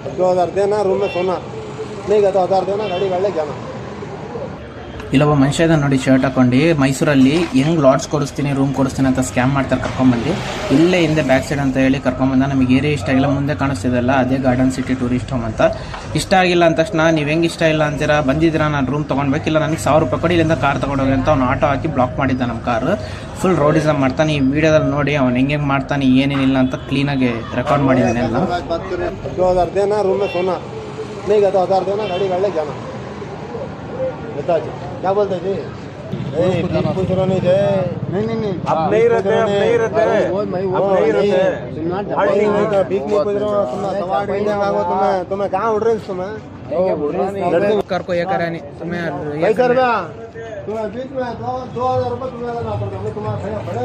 2000 देना, रूम में सोना नहीं गया तो 1000 देना, गाड़ी गाड़ी जाना. ಇಲ್ಲೊಬ್ಬ ಮನುಷ್ಯ ಇದ್ದಾನೆ ನೋಡಿ, ಶರ್ಟ್ ಹಾಕೊಂಡು ಮೈಸೂರಲ್ಲಿ ಹೆಂಗೆ ಲಾಡ್ಜ್ ಕೊಡಿಸ್ತೀನಿ, ರೂಮ್ ಕೊಡಿಸ್ತೀನಿ ಅಂತ ಸ್ಕ್ಯಾಮ್ ಮಾಡ್ತಾರೆ. ಕರ್ಕೊಂಬಂದು ಇಲ್ಲೇ ಹಿಂದೆ ಬ್ಯಾಕ್ ಸೈಡ್ ಅಂತ ಹೇಳಿ ಕರ್ಕೊಂಬಂದ. ನಮಗೆ ಏರಿಯಾ ಇಷ್ಟ ಆಗಿಲ್ಲ, ಮುಂದೆ ಕಾಣಿಸ್ತಿದೆಲ್ಲ ಅದೇ ಗಾರ್ಡನ್ ಸಿಟಿ ಟೂರಿಸ್ಟ್ ಹೋಮ್ ಅಂತ. ಇಷ್ಟ ಆಗಿಲ್ಲ ಅಂದ ತಕ್ಷಣ ನೀವು ಹೆಂಗೆ ಇಷ್ಟ ಇಲ್ಲ ಅಂತೀರಾ, ಬಂದಿದ್ದೀರಾ ನಾನು ರೂಮ್ ತೊಗೊಳ್ಬೇಕಿಲ್ಲ, ನನಗೆ 1000 ರೂಪಾಯಿ ಕೊಡಿ, ಇಲ್ಲಿಂದ ಕಾರ್ ತೊಗೊಂಡೋಗಿ ಅಂತ ಅವ್ನು ಆಟೋ ಹಾಕಿ ಬ್ಲಾಕ್ ಮಾಡಿದ್ದ ನಮ್ಮ ಕಾರು. ಫುಲ್ ರೋಡಿಸಮ್ ಮಾಡ್ತಾನೆ. ಈ ವಿಡಿಯೋದಲ್ಲಿ ನೋಡಿ ಅವ್ನು ಹೆಂಗೆ ಮಾಡ್ತಾನೆ ಏನೇನಿಲ್ಲ ಅಂತ ಕ್ಲೀನಾಗಿ ರೆಕಾರ್ಡ್ ಮಾಡಿದ್ದಾನೆ ಎಲ್ಲ. 2000 देना, रूम में सोना नहीं गया तो 1000 देना, गाड़ी गाड़ी जाना. बता जी क्या बोलते जी? पूछ रहा नहीं थे. नहीं अब नहीं रहते, अब नहीं रहते, अब नहीं रहते. बीच में पूछ रहा हूँ. तुम्हें कहाँ उड़ रहे तुम्हें कार को ये करा नहीं तुम्हें पैसा रुपया तुम्हें बीच में 2000 रुपये तुम्हें देना पड़ता है. तुम्हारा बड़े